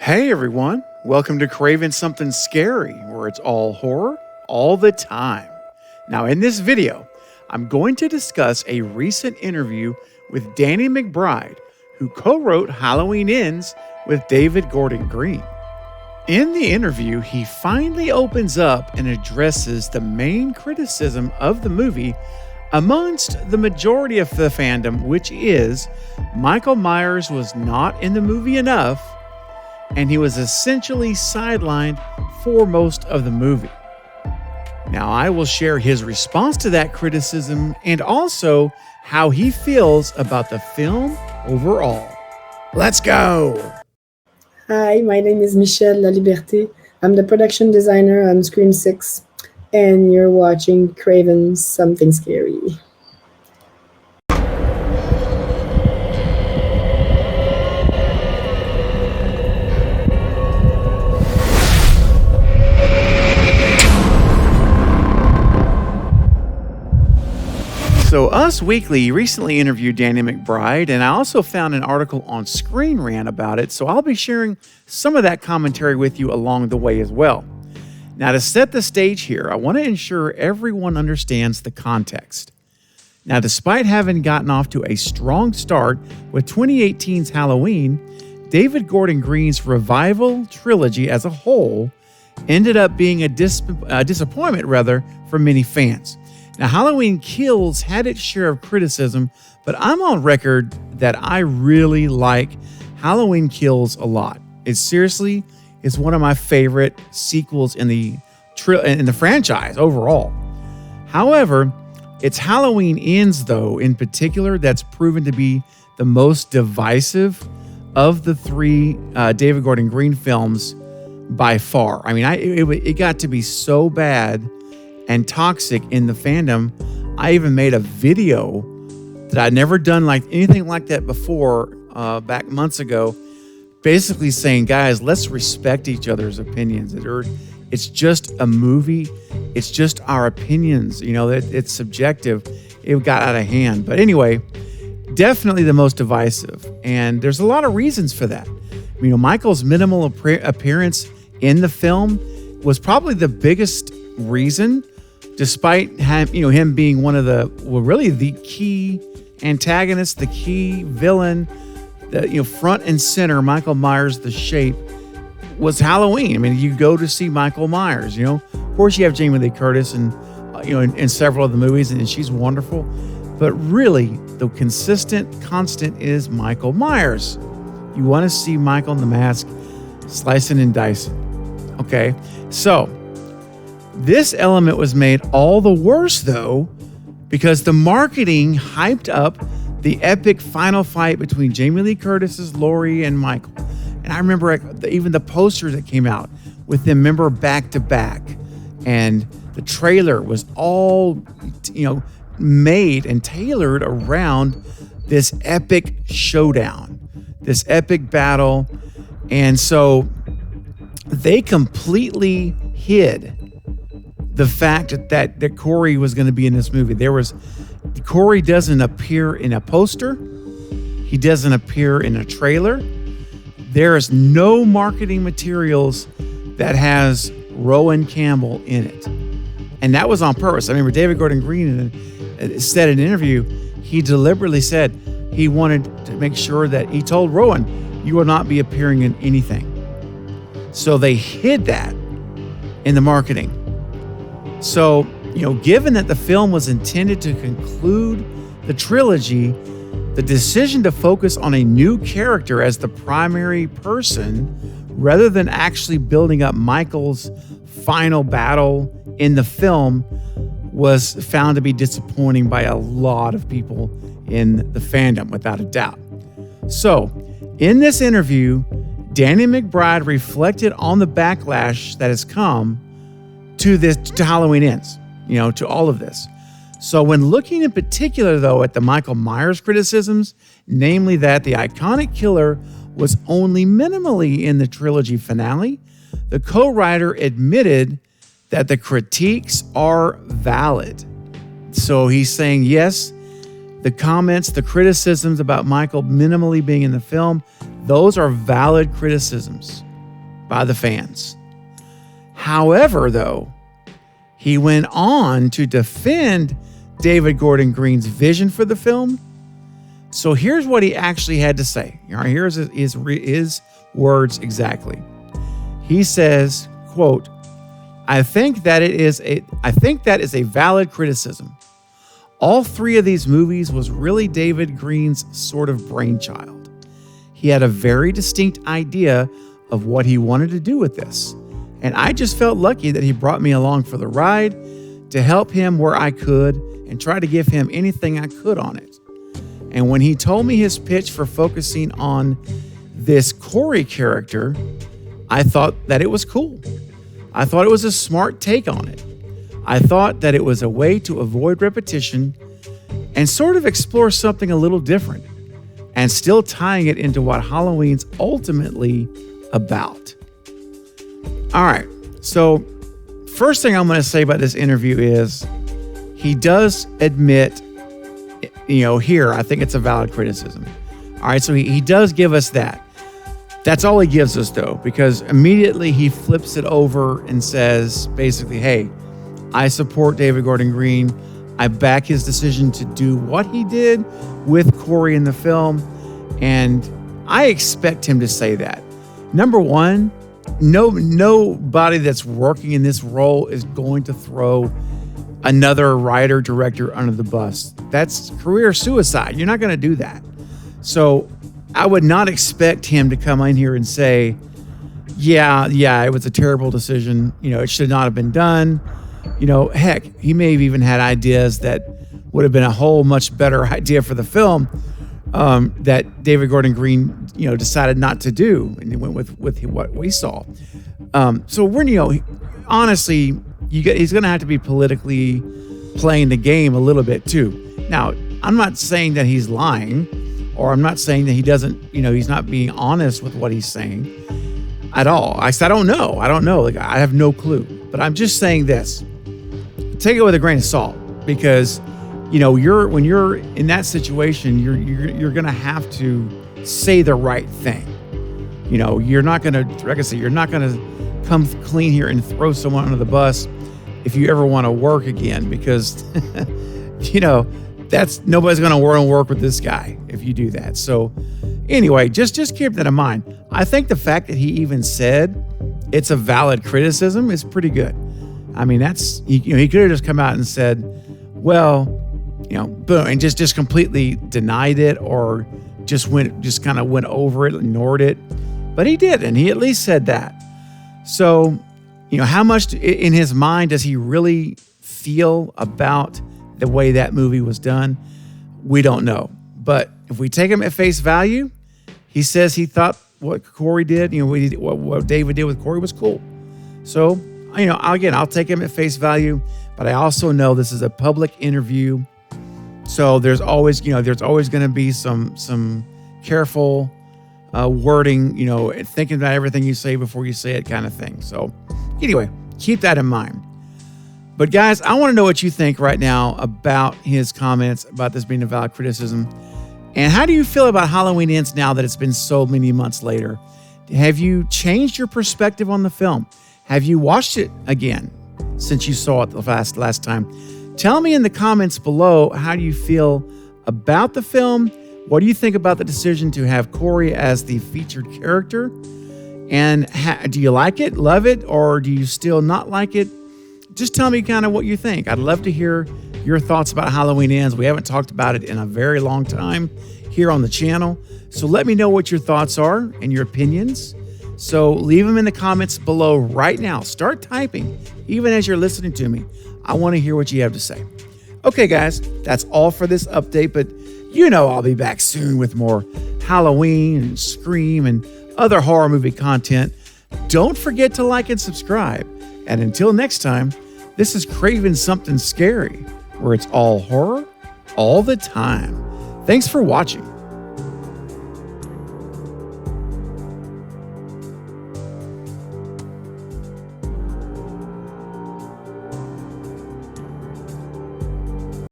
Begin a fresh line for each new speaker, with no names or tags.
Hey everyone, welcome to Craving Something Scary, where it's all horror all the time. Now, in this video, I'm going to discuss a recent interview with Danny Mcbride, who co-wrote Halloween Ends with David Gordon Green. In the interview, he finally opens up and addresses the main criticism of the movie amongst the majority of the fandom, which is Michael Myers was not in the movie enough, and he was essentially sidelined for most of the movie. Now, I will share his response to that criticism and also how he feels about the film overall. Let's go!
Hi, my name is Michelle La Liberté. I'm the production designer on Screen 6, and you're watching Craven Something Scary.
So Us Weekly recently interviewed Danny Mcbride, and I also found an article on Screen Rant about it, so I'll be sharing some of that commentary with you along the way as well. Now, to set the stage here, I want to ensure everyone understands the context. Now, despite having gotten off to a strong start with 2018's Halloween, David Gordon Green's revival trilogy as a whole ended up being a disappointment for many fans. Now, Halloween Kills had its share of criticism, but I'm on record that I really like Halloween Kills a lot. It seriously is one of my favorite sequels in the franchise overall. However, it's Halloween Ends, though, in particular, that's proven to be the most divisive of the three David Gordon Green films by far. I mean, it got to be so bad and toxic in the fandom. I even made a video that I'd never done like anything like that before, back months ago, basically saying, guys, let's respect each other's opinions. It's just a movie. It's just our opinions. You know, it's subjective. It got out of hand. But anyway, definitely the most divisive. And there's a lot of reasons for that. You know, Michael's minimal appearance in the film was probably the biggest reason, despite him being one of the key antagonists, the key villain, front and center. Michael Myers, the shape, was Halloween. I mean, you go to see Michael Myers. Of course, you have Jamie Lee Curtis and in several of the movies, and she's wonderful. But really, the constant is Michael Myers. You want to see Michael in the mask, slicing and dicing. Okay, so this element was made all the worse, though, because the marketing hyped up the epic final fight between Jamie Lee Curtis's Laurie and Michael. And I remember even the posters that came out with them, back to back. And the trailer was all, made and tailored around this epic showdown, this epic battle. And so they completely hid the fact that Corey was going to be in this movie. Corey doesn't appear in a poster. He doesn't appear in a trailer. There is no marketing materials that has Rowan Campbell in it. And that was on purpose. I remember David Gordon Green said in an interview, he deliberately said he wanted to make sure that he told Rowan, you will not be appearing in anything. So they hid that in the marketing. So, given that the film was intended to conclude the trilogy, the decision to focus on a new character as the primary person, rather than actually building up Michael's final battle in the film, was found to be disappointing by a lot of people in the fandom, without a doubt. So, in this interview, Danny Mcbride reflected on the backlash that has come to Halloween Ends, to all of this. So when looking in particular, though, at the Michael Myers criticisms, namely that the iconic killer was only minimally in the trilogy finale, the co-writer admitted that the critiques are valid. So he's saying, yes, the criticisms about Michael minimally being in the film, those are valid criticisms. by the fans. However, though, he went on to defend David Gordon Green's vision for the film. So here's what he actually had to say. All right, here's his words exactly. He says, quote, I think that is a valid criticism. All three of these movies was really David Green's sort of brainchild. He had a very distinct idea of what he wanted to do with this. And I just felt lucky that he brought me along for the ride to help him where I could and try to give him anything I could on it. And when he told me his pitch for focusing on this Corey character, I thought that it was cool. I thought it was a smart take on it. I thought that it was a way to avoid repetition and sort of explore something a little different and still tying it into what Halloween's ultimately about. All right, so first thing I'm going to say about this interview is he does admit, here, I think it's a valid criticism. All right, so he does give us that. That's all he gives us, though, because immediately he flips it over and says, basically, hey, I support David Gordon Green. I back his decision to do what he did with Corey in the film, and I expect him to say that. Number one, nobody that's working in this role is going to throw another writer, director under the bus. That's career suicide. You're not going to do that. So I would not expect him to come in here and say, yeah, it was a terrible decision. It should not have been done. Heck, he may have even had ideas that would have been a whole much better idea for the film that David Gordon Green, decided not to do, and he went with what we saw. So we're, honestly, he's going to have to be politically playing the game a little bit too. Now, I'm not saying that he's lying, or I'm not saying that he doesn't, he's not being honest with what he's saying at all. I don't know. Like, I have no clue. But I'm just saying this. Take it with a grain of salt, because when you're in that situation, you're going to have to say the right thing. You're not going to, like I said, you're not going to come clean here and throw someone under the bus if you ever want to work again, because that's nobody's going to want to work with this guy if you do that. So anyway, just keep that in mind. I think the fact that he even said it's a valid criticism is pretty good. I mean, he could have just come out and said, well, boom, and just completely denied it, or just kind of went over it, ignored it. But he didn't. He at least said that. So, how much in his mind does he really feel about the way that movie was done? We don't know. But if we take him at face value, he says he thought what Corey did, what David did with Corey was cool. So, I'll take him at face value, but I also know this is a public interview. So there's always going to be some careful wording, thinking about everything you say before you say it kind of thing. So anyway, keep that in mind. But guys, I want to know what you think right now about his comments about this being a valid criticism. And how do you feel about Halloween Ends now that it's been so many months later? Have you changed your perspective on the film? Have you watched it again since you saw it the last time? Tell me in the comments below, how do you feel about the film? What do you think about the decision to have Corey as the featured character? And do you like it, love it, or do you still not like it? Just tell me kind of what you think. I'd love to hear your thoughts about Halloween Ends. We haven't talked about it in a very long time here on the channel. So let me know what your thoughts are and your opinions. So leave them in the comments below right now. Start typing, even as you're listening to me. I want to hear what you have to say. Okay, guys, that's all for this update, but I'll be back soon with more Halloween and Scream and other horror movie content. Don't forget to like and subscribe. And until next time, this is Craven Something Scary, where it's all horror all the time. Thanks for watching.